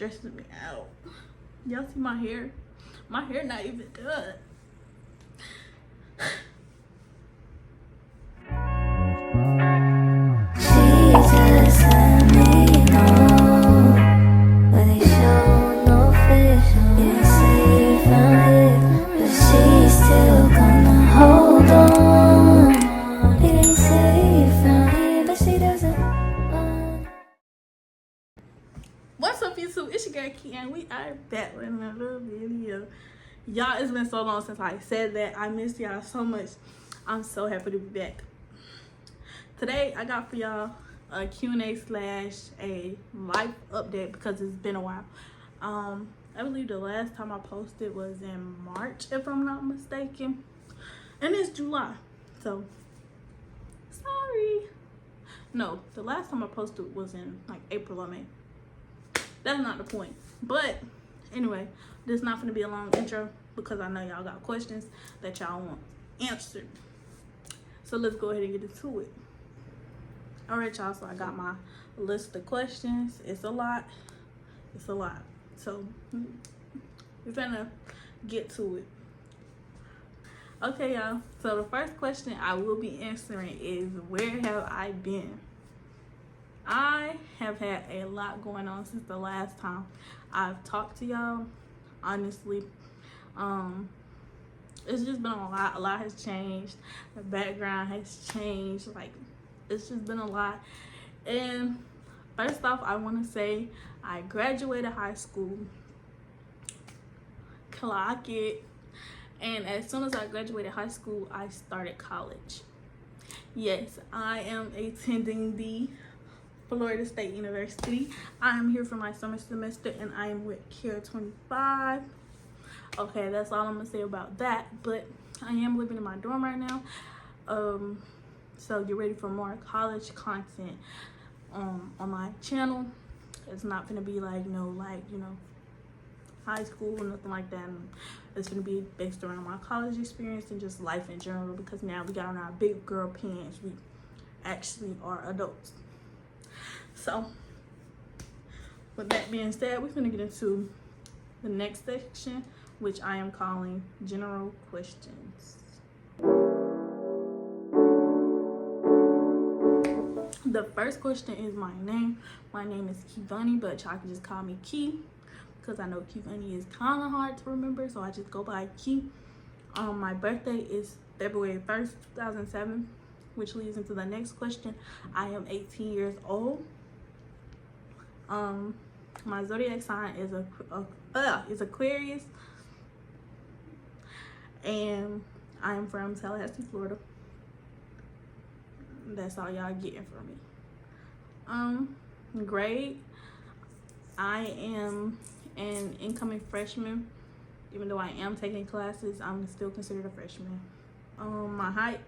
Stressing me out. Y'all see my hair? My hair not even done. What's up, YouTube? It's your girl Key, and we are back with another video. Y'all, it's been so long since I said that. I miss y'all so much. I'm so happy to be back. Today, I got for y'all a Q&A slash a life update because it's been a while. I believe the last time I posted was in March, if I'm not mistaken. And it's July, so sorry. No, the last time I posted was in like April or May. That's not the point. But anyway, this is not going to be a long intro because I know y'all got questions that y'all want answered. So let's go ahead and get into it. All right, y'all. So I got my list of questions. It's a lot. It's a lot. So we're gonna get to it. Okay, y'all. So the first question I will be answering is, where have I been? I have had a lot going on since the last time I've talked to y'all. Honestly, it's just been a lot. A lot has changed. The background has changed. Like, it's just been a lot. And first off, I want to say I graduated high school. Clock it. And as soon as I graduated high school, I started college. Yes, I am attending the Florida State University. I am here for my summer semester and I am with Care 25. Okay, that's all I'm gonna say about that. But I am living in my dorm right now. So get ready for more college content on my channel. It's not gonna be like high school or nothing like that. It's gonna be based around my college experience and just life in general, because now we got on our big girl pants. We actually are adults. So with that being said, we're gonna get into the next section, which I am calling general questions. The first question is my name. My name is Keyyyy, but y'all can just call me Key, because I know Keyyyy is kind of hard to remember, so I just go by Key. My birthday is February 1st, 2007, which leads into the next question. I am 18 years old. My zodiac sign is Aquarius, and I am from Tallahassee, Florida. That's all y'all getting from me. Grade, I am an incoming freshman. Even though I am taking classes, I'm still considered a freshman. My height,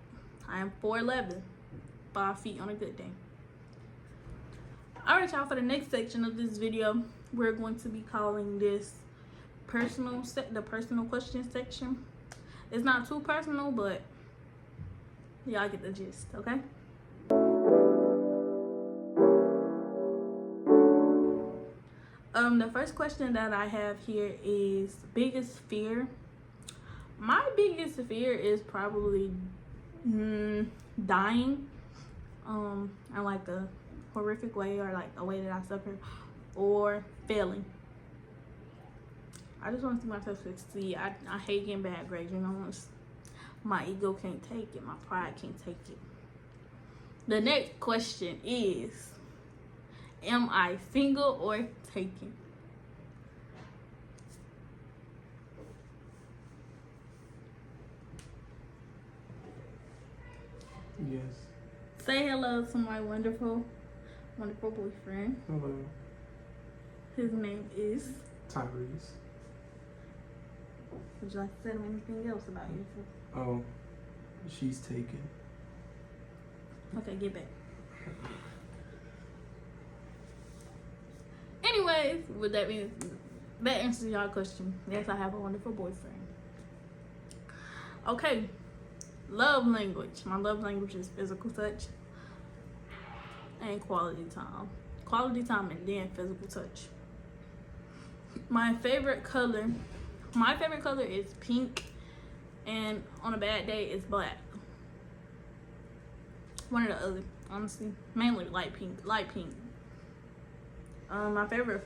I am 4'11", 5 feet on a good day. All right, y'all, for the next section of this video, we're going to be calling this the personal question section. It's not too personal, but y'all get the gist, okay? The first question that I have here is biggest fear. My biggest fear is probably dying, in like a horrific way, or like a way that I suffer, or failing. I just want to see myself succeed. I hate getting bad grades, my ego can't take it, my pride can't take it. The next question is, am I single or taken? Yes. Say hello to my wonderful boyfriend. Hello. His name is Tyrese. Would you like to say anything else about you? Oh, she's taken. Okay, get back. Anyways, with that being, that answers y'all question. Yes, I have a wonderful boyfriend. Okay, love language. My love language is physical touch and quality time. Quality time and then physical touch. My favorite color is pink, and on a bad day it's black. One or the other, honestly. Mainly light pink. My favorite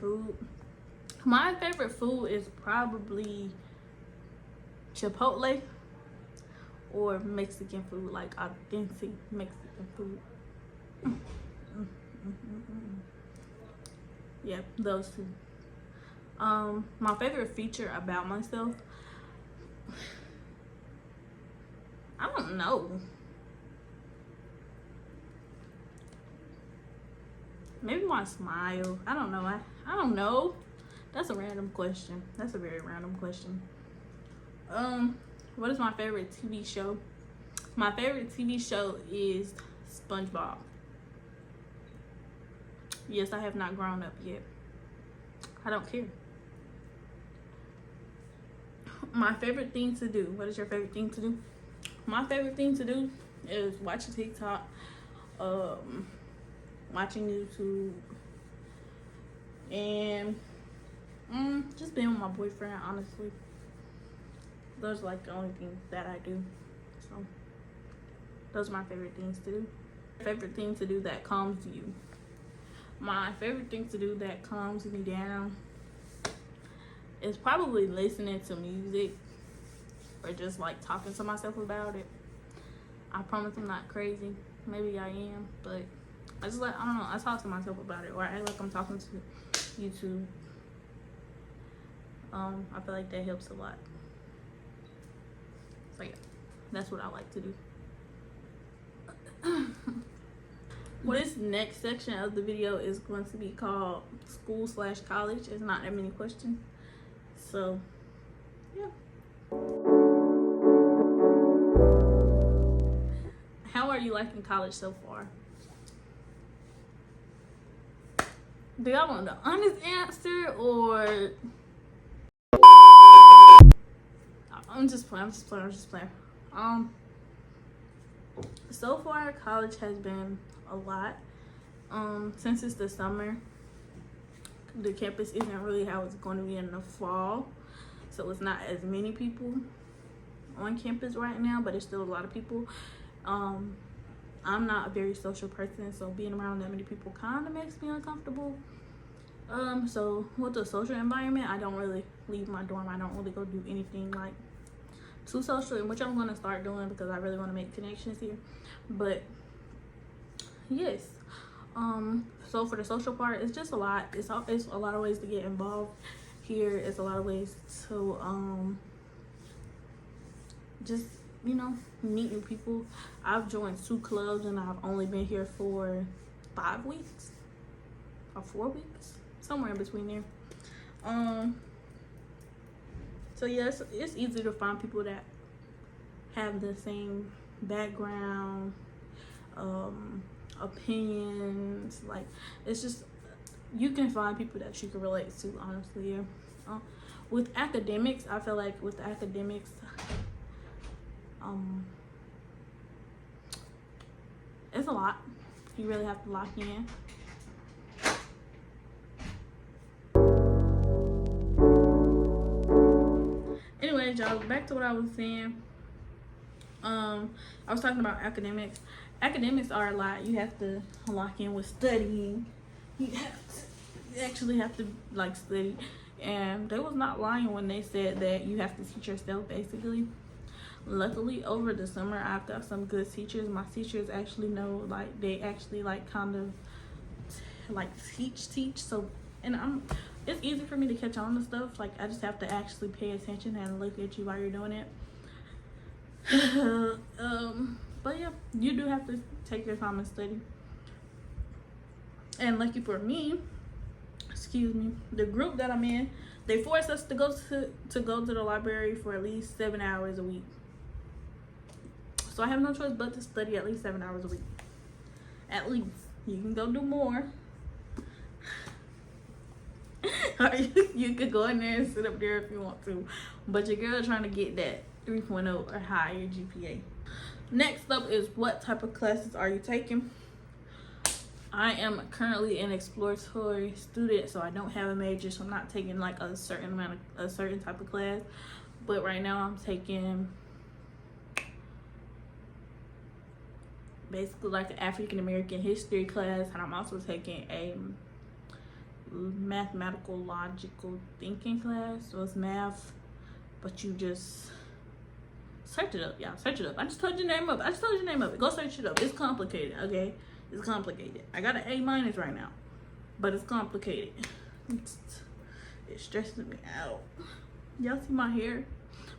food is probably Chipotle or Mexican food, like authentic Mexican food. Yeah, those two. My favorite feature about myself, I don't know. Maybe my smile. I don't know. I don't know. That's a random question. That's a very random question. What is my favorite TV show? My favorite TV show is SpongeBob. Yes, I have not grown up yet. I don't care. My favorite thing to do. What is your favorite thing to do? My favorite thing to do is watching TikTok, watching YouTube, and just being with my boyfriend, honestly. Those are like the only things that I do. So those are my favorite things to do. Favorite thing to do that calms you. My favorite thing to do that calms me down is probably listening to music or just like talking to myself about it. I promise I'm not crazy. Maybe I am, but I just like, I don't know, I talk to myself about it, or I act like I'm talking to YouTube. I feel like that helps a lot. So yeah, that's what I like to do. This next section of the video is going to be called school/college. It's not that many questions. So yeah. How are you liking college so far? Do y'all want the honest answer, or I'm just playing. So far college has been a lot. Since it's the summer, the campus isn't really how it's going to be in the fall, so it's not as many people on campus right now, but it's still a lot of people. I'm not a very social person, so being around that many people kind of makes me uncomfortable. So with the social environment, I don't really leave my dorm. I don't really go do anything like too social, which I'm going to start doing because I really want to make connections here. But yes, so for the social part, it's just a lot. It's a lot of ways to get involved here. It's a lot of ways to just, you know, meet new people. I've joined 2 clubs and I've only been here for 5 weeks or 4 weeks, somewhere in between there. So yes, it's easy to find people that have the same background, opinions. Like, it's just, you can find people that you can relate to, honestly. Yeah. With academics, I feel like with academics, it's a lot. You really have to lock in. Anyways, y'all, back to what I was saying. I was talking about academics. Academics are a lot. You have to lock in with studying. You actually have to like study. And they was not lying when they said that you have to teach yourself, basically. Luckily, over the summer, I've got some good teachers. My teachers actually know, like, they actually like kind of like teach. So, and it's easy for me to catch on to stuff. Like, I just have to actually pay attention and look at you while you're doing it. But yeah, you do have to take your time and study. And lucky for me, excuse me, the group that I'm in, they force us to go to the library for at least 7 hours a week. So I have no choice but to study at least 7 hours a week. At least. You can go do more. Or you could go in there and sit up there if you want to. But your girl trying to get that 3.0 or higher GPA. Next up is, what type of classes are you taking? I am currently an exploratory student, so I don't have a major, so I'm not taking like a certain type of class. But right now I'm taking basically like an African American history class, and I'm also taking a mathematical logical thinking class. So it's math, but you just search it up, y'all. Search it up. I just told you the name of it. Go search it up. It's complicated, okay? It's complicated. I got an A- right now, but it's complicated. It's stressing me out. Y'all see my hair?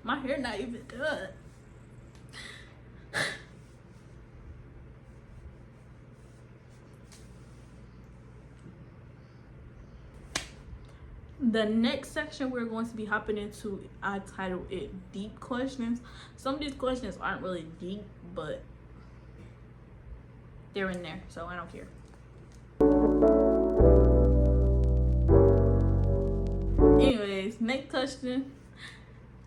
My hair not even done. The next section we're going to be hopping into, I titled it Deep Questions. Some of these questions aren't really deep, but they're in there, so I don't care. Anyways, next question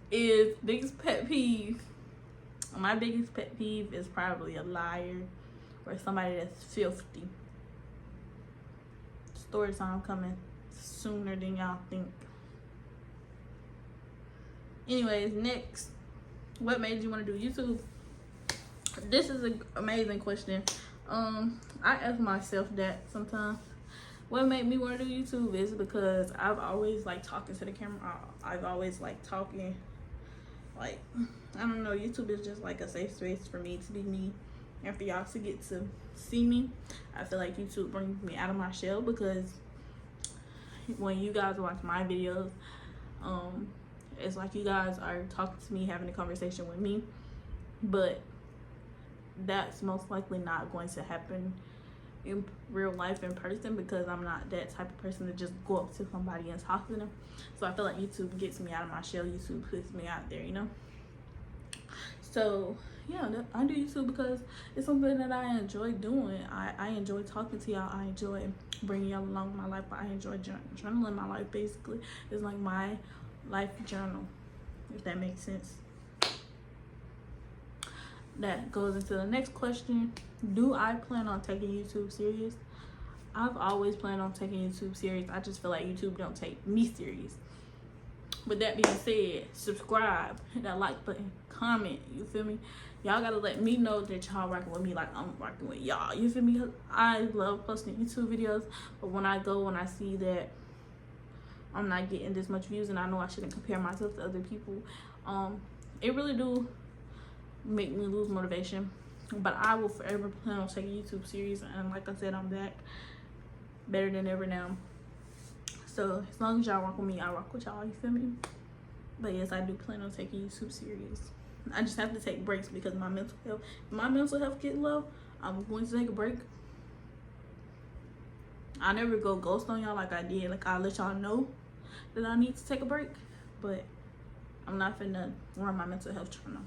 is biggest pet peeve. My biggest pet peeve is probably a liar or somebody that's filthy. Story time coming sooner than y'all think. Anyways, next, what made you want to do YouTube? This is an amazing question. I ask myself that sometimes. What made me want to do YouTube is because I've always liked talking to the camera. I've always liked talking. Like, I don't know, YouTube is just like a safe space for me to be me and for y'all to get to see me. I feel like YouTube brings me out of my shell, because when you guys watch my videos, it's like you guys are talking to me, having a conversation with me, but that's most likely not going to happen in real life, in person, because I'm not that type of person to just go up to somebody and talk to them. So I feel like YouTube gets me out of my shell. YouTube puts me out there, you know. So yeah, I do YouTube because it's something that I enjoy doing. I enjoy talking to y'all. I enjoy bringing y'all along my life. I enjoy journaling my life. Basically, it's like my life journal, if that makes sense. That goes into the next question. Do I plan on taking YouTube serious? I've always planned on taking YouTube serious. I just feel like YouTube don't take me serious. With that being said, subscribe, hit that like button, comment, you feel me? Y'all gotta let me know that y'all rocking with me like I'm rocking with y'all, you feel me? I love posting YouTube videos, but when I see that I'm not getting this much views, and I know I shouldn't compare myself to other people, it really do make me lose motivation. But I will forever plan on taking YouTube serious, and like I said, I'm back better than ever now. So as long as y'all rock with me, I rock with y'all, you feel me? But yes, I do plan on taking YouTube serious. I just have to take breaks because my mental health get low. I'm going to take a break. I never go ghost on y'all like I did. Like, I'll let y'all know that I need to take a break, but I'm not finna run my mental health trying to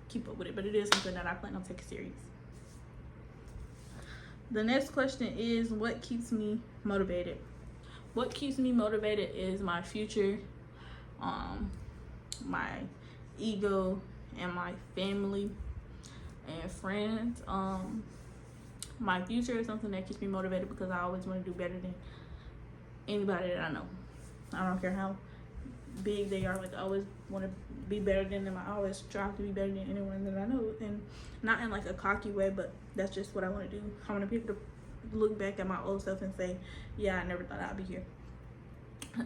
keep up with it. But it is something that I plan on taking serious. The next question is, what keeps me motivated? What keeps me motivated is my future, my ego, and my family and friends. My future is something that keeps me motivated because I always want to do better than anybody that I know. I don't care how big they are. Like, I always want to be better than them. I always strive to be better than anyone that I know, and not in like a cocky way, but that's just what I want to do. I want to be able to look back at my old self and say, yeah, I never thought I'd be here.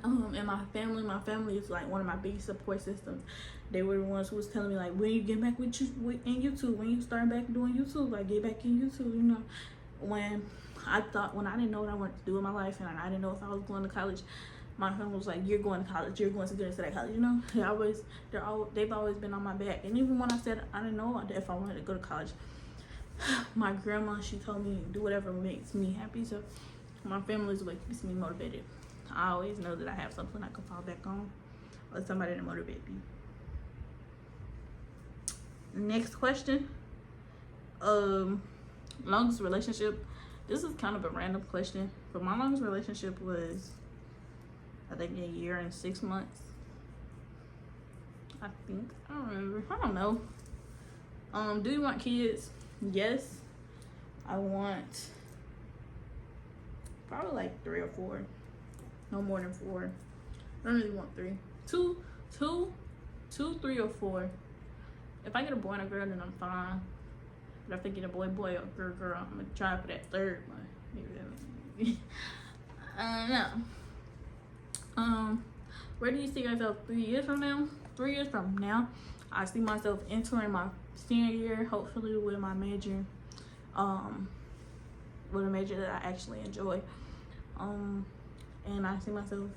And my family is like one of my biggest support systems. They were the ones who was telling me, like, when you get back in YouTube, when you start back doing YouTube, like, get back in YouTube, you know. When I didn't know what I wanted to do in my life, and I didn't know if I was going to college, my family was like, you're going to college, you're going to go to that college, you know. They've always been on my back. And even when I said I didn't know if I wanted to go to college, my grandma, she told me, do whatever makes me happy. So my family is what keeps me motivated. I always know that I have something I can fall back on, or somebody to motivate me. Next question. Longest relationship. This is kind of a random question, but my longest relationship was, I think, 1 year and 6 months. I don't remember. I don't know. Do you want kids? Yes. I want Probably like 3 or 4. No more than 4. I don't really want 3. 2, 3 or 4. If I get a boy and a girl, then I'm fine. But if I get a boy, or girl, I'm gonna try for that 3rd one. I don't know. Where do you see yourself 3 years from now? 3 years from now, I see myself entering my senior year, hopefully with my major, with a major that I actually enjoy. And I see myself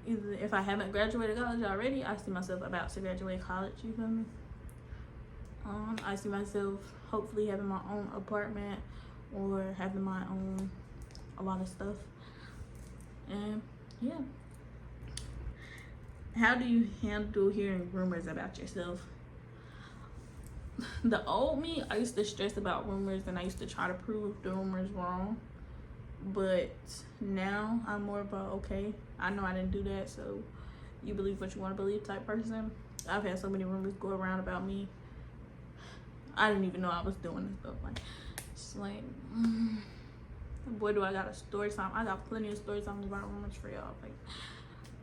either, if I haven't graduated college already, I see myself about to graduate college, you feel me? I see myself hopefully having my own apartment or having my own a lot of stuff. And yeah. How do you handle hearing rumors about yourself? The old me, I used to stress about rumors and I used to try to prove the rumors wrong. But now I'm more of a, okay, I know I didn't do that, so you believe what you want to believe type person. I've had so many rumors go around about me. I didn't even know I was doing this stuff. Like, it's like, boy, do I got a story time. I got plenty of story times about rumors for y'all. Like,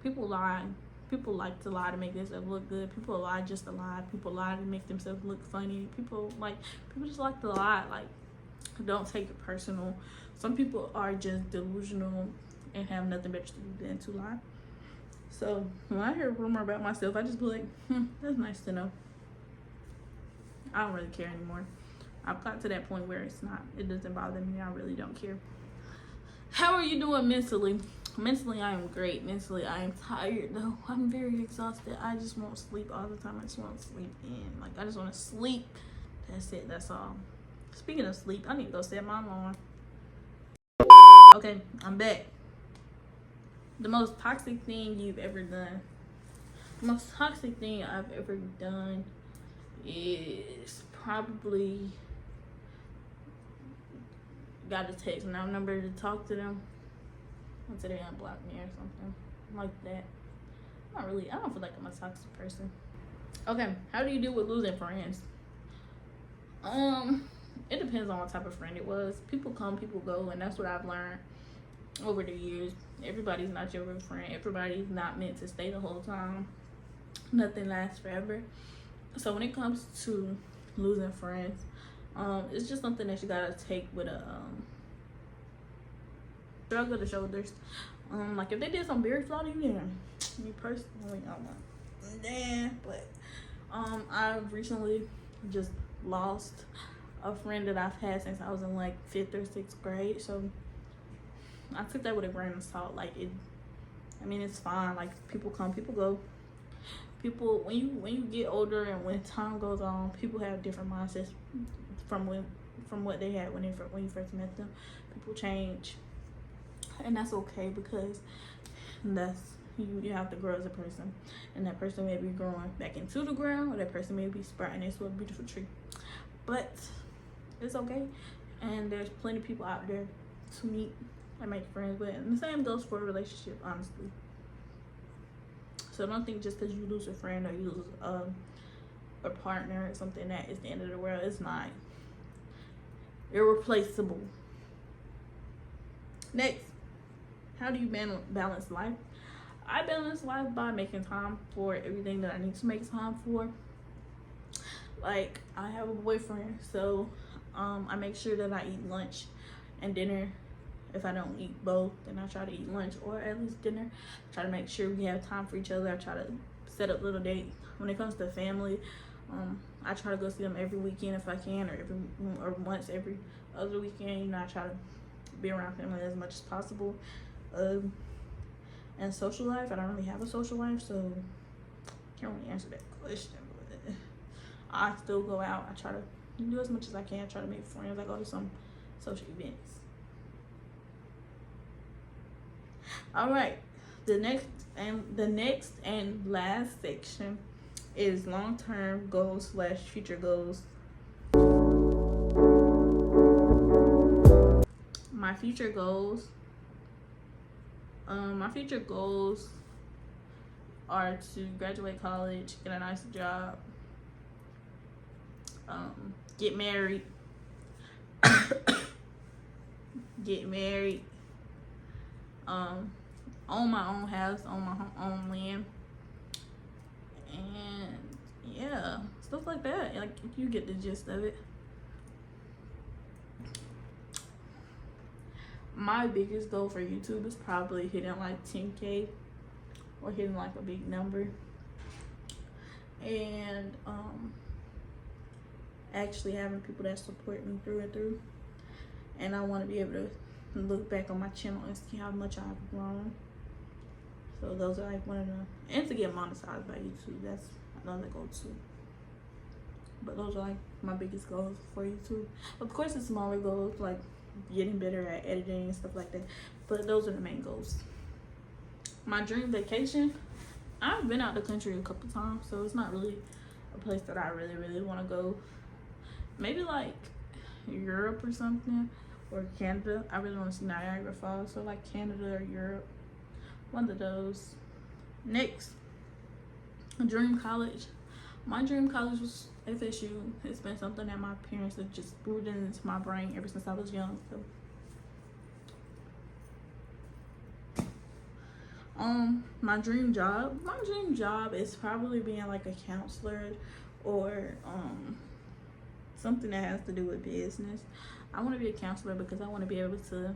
people lie. People like to lie to make themselves look good. People lie just to lie. People lie to make themselves look funny. People just like to lie. Like, don't take it personal. Some people are just delusional and have nothing better to do than to lie. So when I hear a rumor about myself, I just be like, that's nice to know. I don't really care anymore. I've got to that point where it doesn't bother me. I really don't care. How are you doing mentally? Mentally, I am great. Mentally, I am tired though. I'm very exhausted. I just want sleep all the time. I just want to sleep in. Like, I just want to sleep. That's it. That's all. Speaking of sleep, I need to go set my alarm. Okay, I'm back. The most toxic thing you've ever done. The most toxic thing I've ever done is probably got a text now number to talk to them until they unblock me or something like that. I don't feel like I'm a toxic person. Okay, how do you deal with losing friends? It depends on what type of friend it was. People come, people go, and that's what I've learned over the years. Everybody's not your real friend. Everybody's not meant to stay the whole time. Nothing lasts forever. So when it comes to losing friends, it's just something that you gotta take with a shrug of the shoulders. Like if they did something very flawed, me personally, I'm like, nah. But I've recently just lost a friend that I've had since I was in like 5th or 6th grade. So I took that with a grain of salt. Like it's fine. Like people come, people go. People, when you get older and when time goes on, people have different mindsets from what they had when you first met them. People change, and that's okay, because you have to grow as a person, and that person may be growing back into the ground, or that person may be sprouting into a beautiful tree. But it's okay, and there's plenty of people out there to meet and make friends with, and the same goes for a relationship, honestly. So don't think just because you lose a friend or you lose a partner or something that is the end of the world. It's not. Irreplaceable. Next, how do you balance life? I balance life by making time for everything that I need to make time for. Like, I have a boyfriend, so I make sure that I eat lunch and dinner. If I don't eat both, then I try to eat lunch or at least dinner. I try to make sure we have time for each other. I try to set up little dates. When it comes to family, I try to go see them every weekend if I can, or once every other weekend. I try to be around family as much as possible. And social life, I don't really have a social life, so I can't really answer that question. But I still go out. I try to do as much as I can. I try to make friends. I go to some social events. All right, the next and last section is long-term goals / future goals. My future goals are to graduate college, get a nice job, get married, own my own house, own my own land, and yeah, stuff like that. Like, you get the gist of it. My biggest goal for YouTube is probably hitting like 10K or hitting like a big number, and actually having people that support me through and through. And I want to be able to look back on my channel and see how much I've grown. So those are like one of the, and to get monetized by YouTube, that's another goal too. But those are like my biggest goals for YouTube. Of course, the smaller goals like getting better at editing and stuff like that, but those are the main goals. My dream vacation, I've been out the country a couple times, so it's not really a place that I really want to go. Maybe like Europe or something, or Canada. I really want to see Niagara Falls, so like Canada or Europe, one of those. Next, dream college. My dream college was FSU. It's been something that my parents have just brewed into my brain ever since I was young. So my dream job is probably being like a counselor, or something that has to do with business. I want to be a counselor because I want to be able to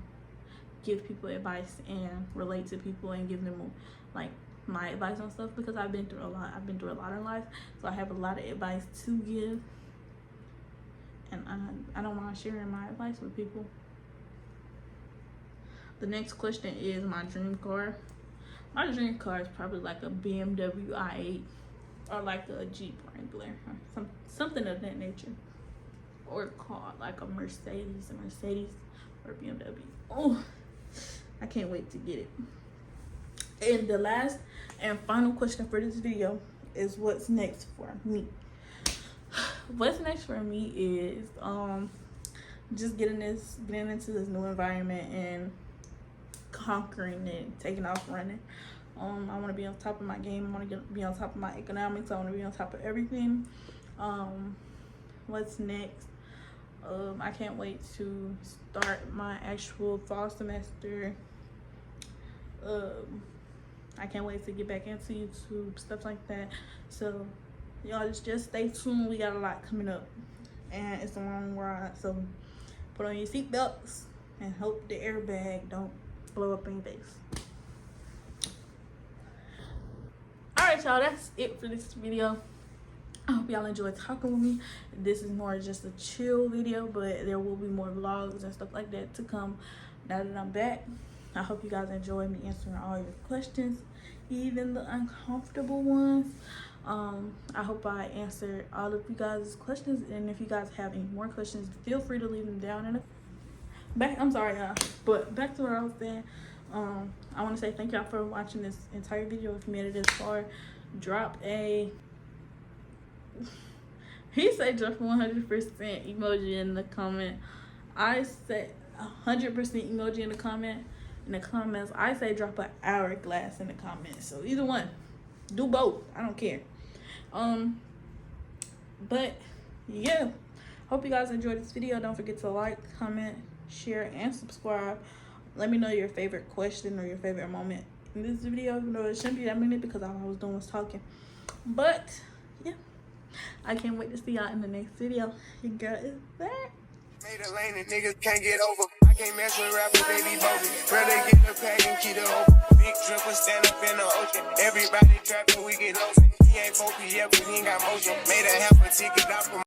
give people advice and relate to people and give them like my advice on stuff, because I've been through a lot. I've been through a lot in life, so I have a lot of advice to give, and I don't mind sharing my advice with people. The next question is my dream car. My dream car is probably like a BMW i8 or like a Jeep Wrangler or something of that nature, or a car like a Mercedes or BMW. Oh, I can't wait to get it. And the last and final question for this video is, what's next for me? What's next for me is just getting into this new environment and conquering it, taking off running. I want to be on top of my game. I want to be on top of my economics. I want to be on top of everything. What's next? I can't wait to start my actual fall semester. I can't wait to get back into YouTube, stuff like that. So y'all just stay tuned. We got a lot coming up, and it's a long ride. So put on your seatbelts and hope the airbag don't blow up in your face. Alright, y'all, that's it for this video. I hope y'all enjoyed talking with me. This is more just a chill video, but there will be more vlogs and stuff like that to come now that I'm back. I hope you guys enjoy me answering all your questions, even the uncomfortable ones. I hope I answered all of you guys' questions, and if you guys have any more questions, feel free to leave them down in the I'm sorry, y'all, but back to what I was saying. I want to say thank y'all for watching this entire video. If you made it this far, drop a he said drop 100% emoji in the comment. I said 100% emoji in the comments. I say drop an hourglass in the comments. So either one, do both. I don't care. But yeah, hope you guys enjoyed this video. Don't forget to like, comment, share, and subscribe. Let me know your favorite question or your favorite moment in this video. Even though it shouldn't be that minute because all I was doing was talking. But yeah, I can't wait to see y'all in the next video. You guys back. Made a lane and niggas can't get over. I can't mess with rappers, they be bogus. Brother get the pack and keep it open. Big dripper stand up in the ocean. Everybody trapping, we get lost. He ain't focused yet, but he ain't got motion. Made a half a ticket out from